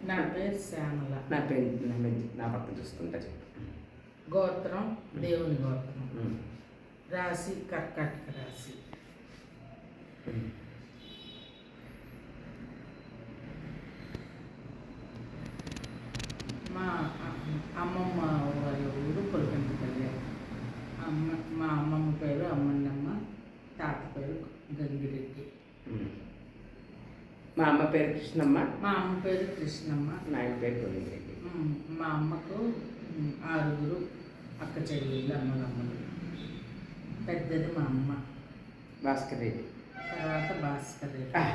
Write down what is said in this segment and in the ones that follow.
నా పేరు శ్యామల. నా పేరు నా పక్కన చూసుకుంటా చెప్పు. గోత్రం దేవుని గోత్రం. రాశి కర్కాటక రాశి. మా అమ్మమ్మ వాళ్ళ ఊరు పొలకంటిపల్లి. మా అమ్మమ్మ పేరు అమ్మన్నమ్మ, తాత పేరు గంగిరెడ్డి. మా అమ్మ పేరు కృష్ణమ్మ. మా అమ్మ పేరు కృష్ణమ్మ. నా పేరు గంగిరెడ్డి. మా అమ్మకు 6 అక్క చెల్లెళ్ళు, అమ్మలమ్మలు. పెద్దది మా అమ్మ భాస్కర్ రెడ్డి. తర్వాత భాస్కర్ రెడ్డి.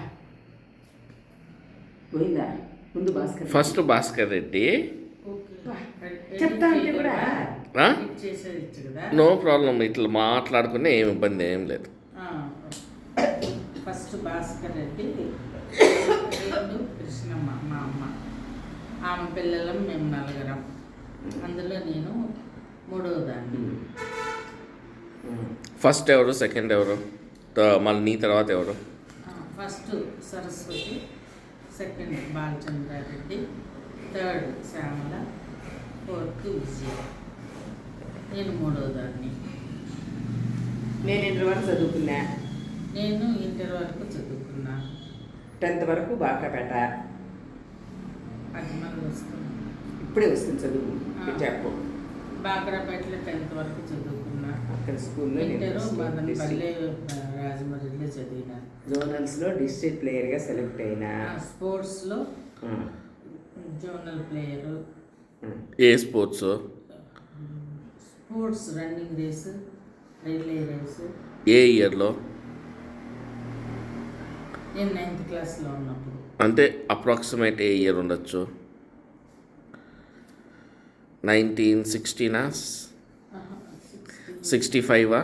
పోయిందా ముందు భాస్కర్? ఫస్ట్ భాస్కర్ రెడ్డి. చెప్తా అంటే కూడా చేసేది కదా. నో ప్రాబ్లం, ఇట్లా మాట్లాడుకునే ఏమి ఇబ్బంది ఏం లేదు. ఫస్ట్ భాస్కర్ రెడ్డి, కృష్ణమ్మ మా అమ్మ. ఆమె పిల్లలం మేము 4. అందులో నేను 3వ దాన్ని. ఫస్ట్ ఎవరు, సెకండ్ ఎవరు, మళ్ళీ నీ తర్వాత ఎవరు? First Saraswati, second Balachandra Reddy, third Shyamala, 4th విజయ. నేను 3వ దాన్ని. నేను ఇంటర్ వరకు చదువుకున్నా. నేను ఇంటర్ వరకు చదువుకున్నా. 10th వరకు బాకాపేట. అది మళ్ళీ వస్తుంది, ఇప్పుడే వస్తుంది చదువు. చెప్పు. బాకరాపేటలో 10th వరకు చదువుకున్నా. అక్కడ స్కూల్లో ఇంటర్ మదనపల్లి రాజమండ్రిలో చదివినా. జోనల్స్లో డిస్ట్రిక్ట్ ప్లేయర్గా సెలెక్ట్ అయినా. స్పోర్ట్స్లో జోనల్ ప్లేయరు. ఏ sports? Sports running race, relay race. ఏ ఇయర్లో? నేను 9th క్లాస్లో ఉన్నప్పుడు. అంటే అప్రాక్సిమేట్ ఏ ఇయర్ ఉండొచ్చు? 1960నా, 65ఆ?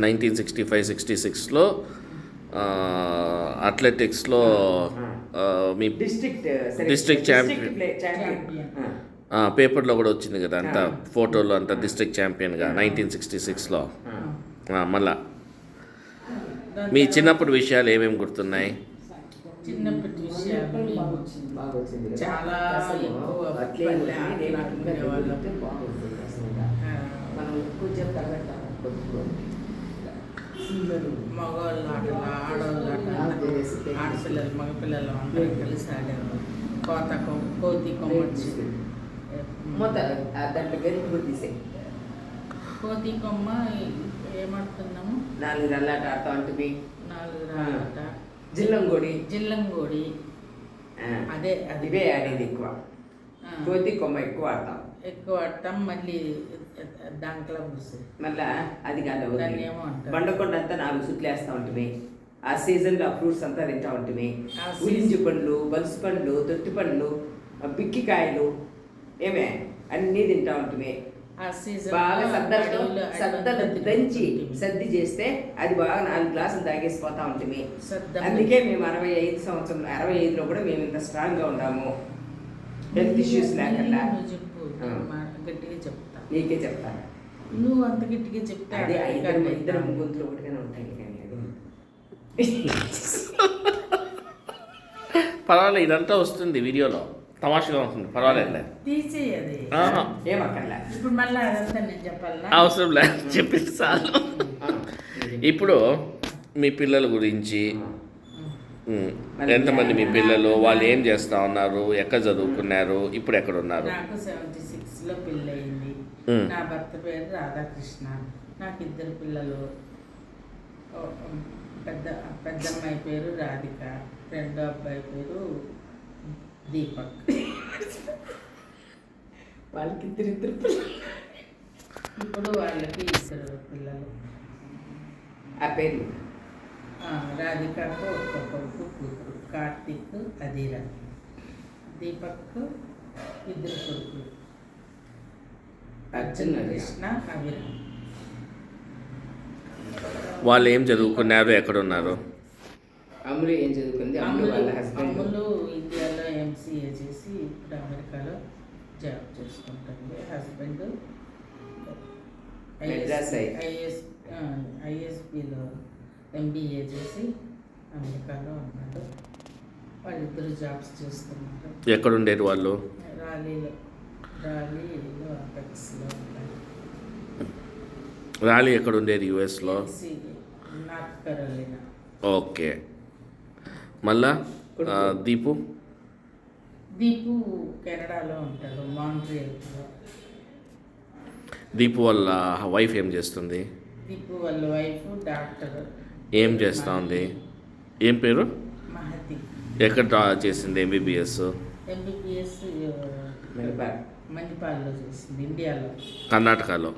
1965, 66లో అథ్లెటిక్స్లో మీ డిస్ట్రిక్ట్ ఛాంపియన్. పేపర్లో కూడా వచ్చింది కదా అంత, ఫోటోలో అంతా డిస్ట్రిక్ట్ ఛాంపియన్గా 1966లో. మళ్ళా మీ చిన్నప్పుడు విషయాలు ఏమేమి గుర్తున్నాయి? చిన్నప్పటి విషయాలు చాలా మగవాళ్ళు ఆటలు, ఆడవాళ్ళు ఆటలు, ఆడపిల్లలు మగపిల్లలు అందరూ కలిసి ఆడేవాళ్ళు. కోతి కొమ్మచ్చి కోతి కొమ్మ ఏమంటున్నాము, 4 రల్లాట ఆడుతూ ఉంటుంది. 4 రాళ్ళాట, జిల్లంగోడి. అదే ఇవే ఆడేది ఎక్కువ. కోతి కొమ్మ ఎక్కువ ఆడతాం. మళ్ళీ దాంట్లో మళ్ళా అది కాదు, ఏమో అంటారు, బండకొండ అంతా 4 సుట్లు వేస్తూ ఉంటుంది. ఆ సీజన్లో ఆ ఫ్రూట్స్ అంతా తింటూ ఉంటుంది. ఉలించి పండ్లు, బల్స్ పండ్లు, తొట్టి పండ్లు, బిక్కికాయలు ఏమే అన్నీ తింటూ ఉంటుంది. బాగా సద్దలు దంచి సర్ది చేస్తే అది బాగా 4 గ్లాసులు తాగేసిపోతా ఉంటుంది. అందుకే మేము 65లో కూడా మేము ఇంత స్ట్రాంగ్గా ఉన్నాము. హెల్త్ ఇష్యూస్ లేకుండా. గట్టిగా చెప్తా, నీకే చెప్తాను. నువ్వు అంత గట్టిగా చెప్తా. అదే ఇద్దరు గొంతులు ఒకటిగానే ఉంటాయి. పర్వాలేదు, ఇదంతా వస్తుంది వీడియోలో, తమాషగా ఉంటుంది, పర్వాలేదు. తీసేయది ఏమక్కర్లే. ఇప్పుడు మళ్ళీ అదంతా నేను చెప్పాలా? అవసరం లేదు, చెప్పింది చాలు. ఇప్పుడు మీ పిల్లల గురించి, ఎంతమంది మీ పిల్లలు, వాళ్ళు ఏం చేస్తా ఉన్నారు, ఎక్కడ చదువుకున్నారు, ఇప్పుడు ఎక్కడ ఉన్నారు? నాకు 76లో పెళ్ళయింది. నా భర్త పేరు రాధాకృష్ణ. నాకు 2 పిల్లలు. పెద్దమ్మాయి పేరు రాధిక, రెండో అబ్బాయి పేరు దీపక్. వాళ్ళకి 2 పిల్లలు. ఇప్పుడు వాళ్ళకి 2 పిల్లలు. ఆ పేరు రాధికకు ఒక కొడుకు, కూతురు, కార్తీక్, అధీర. దీపక్ 2 కొడుకులు, అర్జున్, కృష్ణ, అవిరా. వాళ్ళు ఏం చదువుకున్నారు, ఎక్కడున్నారు? అమ్ములు ఏం చదువుకుంది? అమ్ములు ఇండియాలో MCA చేసి ఇప్పుడు అమెరికాలో జాబ్ చేసుకుంటుంది. హస్బెండ్ ఐఎస్పీలో MBA చేసి అమెరికాలో ఉన్నాడు. వాళ్ళిద్దరు జాబ్స్ చేస్తున్నారు. ఎక్కడ ఉండేది వాళ్ళు? రాలీలో అపెక్స్లో ఉన్నారు. ర్యాలీ ఎక్కడ ఉండేది యుఎస్లో? North Carolina. ఓకే. మళ్ళా దీపు కెనడాలో ఉంటాడు, మాంట్రియల్లో. దీపు వాళ్ళ వైఫ్ ఏం చేస్తుంది? దీపు వాళ్ళ వైఫ్ డాక్టర్. ఏం చేస్తూ ఉంది? ఏం పేరు? మహతి. ఎక్కడ చేసింది ఎంబీబీఎస్? ఎంబీబీఎస్ మణిపాల్లో చేసింది, ఇండియాలో. కర్ణాటకలో.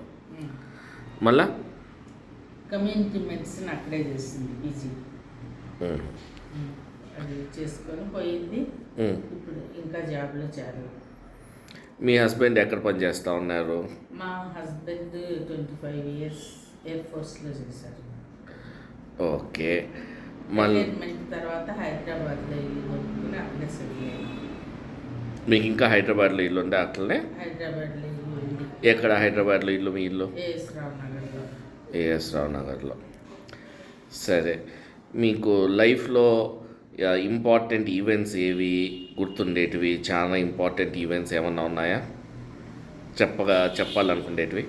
మళ్ళా కమ్యూనిటీ మెడిసిన్ అక్కడే చేసింది, పీజీ. అది చేసుకొని పోయింది. ఇప్పుడు ఇంకా జాబ్లో చేరాలి. మీ హస్బెండ్ ఎక్కడ పని చేస్తూ ఉన్నారు? మా హస్బెండ్ 25 years ఎయిర్ ఫోర్స్లో చేశారు. ఓకే. మళ్ళీ రిటైర్మెంట్ తర్వాత హైదరాబాద్లో ఇల్లు కొనుక్కుని అక్కడే సెటిల్ అయ్యాను. మీకు ఇంకా హైదరాబాద్లో ఇల్లు ఉందా? అట్లనే హైదరాబాద్లో ఇల్లు ఉంది. ఎక్కడ హైదరాబాద్లో ఇల్లు? మీ ఇల్లు ఏఎస్ రావు నగర్లో. ఏఎస్ రావు నగర్లో. సరే, మీకు లైఫ్లో ఇంపార్టెంట్ ఈవెంట్స్ ఏవి గుర్తుండేటివి? చాలా ఇంపార్టెంట్ ఈవెంట్స్ ఏమన్నా ఉన్నాయా చెప్పాలనుకునేటివి?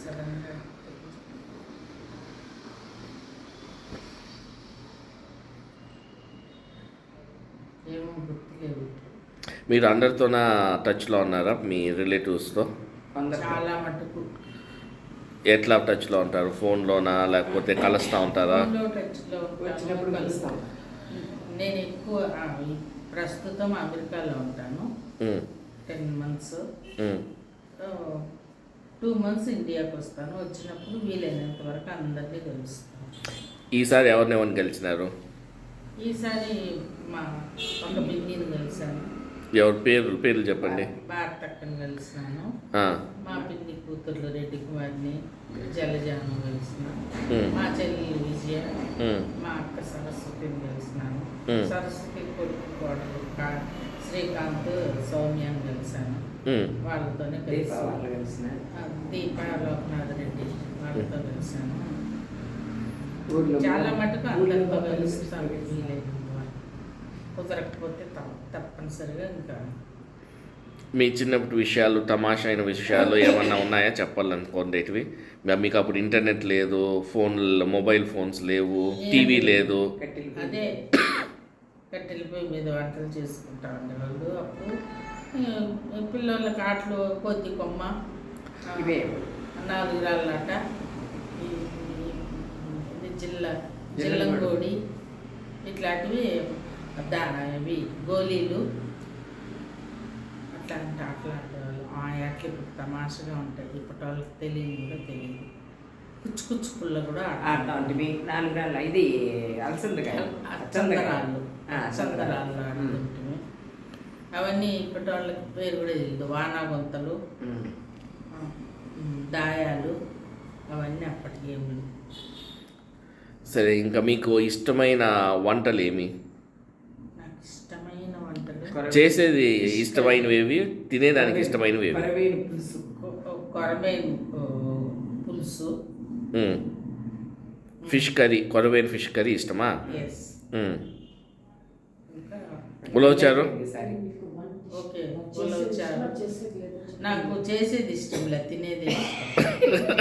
సడన్గా ఏమో గుర్తులేవు. మీరు అందరితోన టచ్లో ఉన్నారా? మీ రిలేటివ్స్తో చాలా మటుకు. ఎట్లా టచ్లో ఉంటారు? ఫోన్లోనా లేకపోతే కలుస్తూ ఉంటారా? ఫోన్లో టచ్లో వచ్చినప్పుడు కలుస్తాం. నేను ఎక్కువ ప్రస్తుతం అమెరికాలో ఉంటాను. 10 months. 2 months ఇండియాకి వస్తాను. వచ్చినప్పుడు వీలైనంత వరకు అందరినీ కలుస్తాను. ఈసారి ఎవరిని గెలిచినారు? ఈసారి మా ఒక పిన్నిని కలిశాను. ఎవరి పేర్లు చెప్పండి. భారత అక్కని కలిసినాను. మా పిన్ని కూతుర్లు రెడ్డి కుమార్ని, జలజాను కలిసినాను. మా చెల్లి విజయ, మా అక్క సరస్వతిని కలిసినాను. సరస్వతి కొడుకు కోడలు శ్రీకాంత్, సౌమ్యాన్ని కలిశాను. వాళ్ళతోనే కలిసి దీపా లోకనాథ్ రెడ్డి వాళ్ళతో కలిశాను. చాలా మటుకు అందరితో కలుస్తాను. కుదరకపోతే తప్పనిసరిగా ఇంకా. మీ చిన్నప్పటి విషయాలు, తమాషైన విషయాలు ఏమన్నా ఉన్నాయా చెప్పాలనుకోండేటివి? మీకు అప్పుడు ఇంటర్నెట్ లేదు, మొబైల్ ఫోన్స్ లేవు, టీవీ లేదు. అదే కట్టెల పొయ్యి మీద వంటలు చేసుకుంటా ఉండేవాళ్ళు. అప్పుడు పిల్లలకి ఆటలు కొద్ది కొమ్మ, 4 రాళ్ళాట, జిల్లంగోడి, ఇట్లాంటివి ఇవి గోళీలు, అట్లాంటి ఆటలు ఆడేవాళ్ళు. ఆ ఆటలు ఇప్పుడు తమాషగా ఉంటాయి. ఇప్పటి వాళ్ళకి తెలియదు కూడా తెలియదు. కుచ్చు పుల్ల కూడా ఆడతాంటివి. 4 రాళ్ళ ఇది చందరాళ్ళు ఆడుతుంటివి. అవన్నీ ఇప్పటి వాళ్ళకి పేరు కూడా తెలియదు. వానాగొంతలు, దాయాలు, అవన్నీ అప్పటి గేమ్లు. సరే, ఇంకా మీకు ఇష్టమైన వంటలు ఏమి? నాకు ఇష్టమైన వంటలు చేసేది ఇష్టమైనవి ఏవి? తినేదానికి ఇష్టమైనవి ఏవి? కొరమేను పులుసు, ఫిష్ కర్రీ, కొరవేను ఫిష్ కర్రీ ఇష్టమా? ఇంకా ఉలవచారు? ఓకే, ఉలవచారు. నాకు చేసేది ఇష్టం లేదు, తినేది ఇష్టం.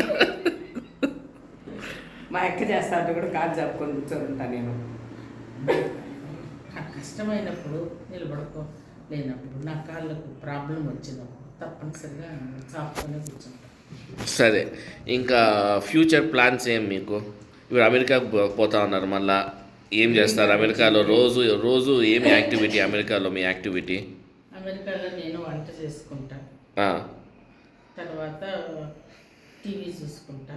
మా అక్క చేస్తా ఉంటే కూడా కాదు చెప్పుకొని కూర్చొని ఉంటాను నేను. నాకు కష్టమైనప్పుడు నిలబడుకోలేనప్పుడు, నా కాళ్ళకు ప్రాబ్లం వచ్చినప్పుడు తప్పనిసరిగా చాపుకొని కూర్చుంటాను. సరే, ఇంకా ఫ్యూచర్ ప్లాన్స్ ఏం మీకు? ఇప్పుడు అమెరికాకు పోతా ఉన్నారు, మళ్ళా ఏం చేస్తారు అమెరికాలో? రోజు ఏమి యాక్టివిటీ అమెరికాలో? మీ యాక్టివిటీ? అమెరికాలో నేను వంట చేసుకుంటా, తర్వాత టీవీ చూసుకుంటా,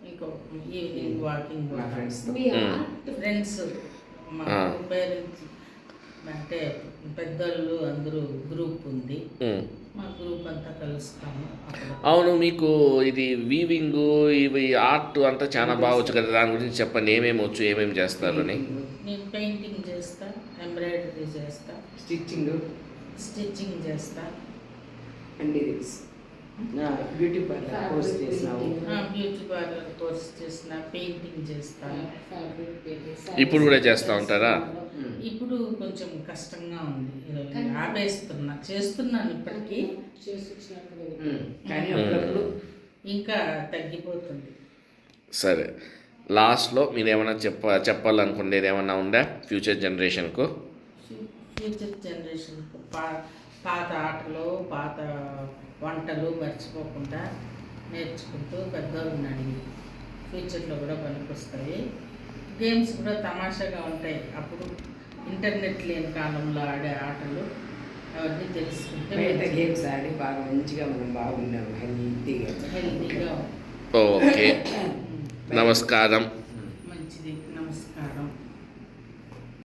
ఇంకో ఈవినింగ్ వాకింగ్, ఫ్రెండ్స్, మా పేరెంట్స్ అంటే పెద్దోళ్ళు అందరూ గ్రూప్ ఉంది, మా గ్రూప్ అంతా కలుస్తాము. అవును, మీకు ఇది వీవింగ్, ఇవి ఆర్ట్ అంతా చాలా బాగొచ్చు కదా, దాని గురించి చెప్పండి. ఏమేమి వచ్చు, ఏమేమి చేస్తారు అని? నేను పెయింటింగ్ చేస్తా, ఎంబ్రాయిడరీ చేస్తా, స్టిచ్చింగ్ చేస్తా, అన్నీ బ్యూటీ పార్లర్ కోర్స్ చేసినావు. బ్యూటీ పార్లర్ కోర్స్ చేసిన, పెయింటింగ్ చేస్తాను. ఇప్పుడు కూడా చేస్తూ ఉంటారా? ఇప్పుడు కొంచెం కష్టంగా ఉంది, ఆపేస్తున్నా. చేస్తున్నాను ఇప్పటికీ, కానీ అప్పుడప్పుడు ఇంకా తగ్గిపోతుంది. సరే, లాస్ట్లో మీరు ఏమైనా చెప్పాలనుకునేది ఏమన్నా ఉందా ఫ్యూచర్ జనరేషన్కు? ఫ్యూచర్ జనరేషన్కు పాత ఆటలు, పాత వంటలు మర్చిపోకుండా నేర్చుకుంటూ పెద్దవాళ్ళని అడిగి ఫ్యూచర్లో కూడా పనికొస్తాయి. గేమ్స్ కూడా తమాషాగా ఉంటాయి. అప్పుడు ఇంటర్నెట్ లేని కాలంలో ఆడే ఆటలు అవన్నీ తెలుసుకుంటే బయట గేమ్స్ ఆడి బాగా మంచిగా మనం బాగున్నాము, హెల్తీగా. హెల్తీగా ఓకే, నమస్కారం. మంచిది.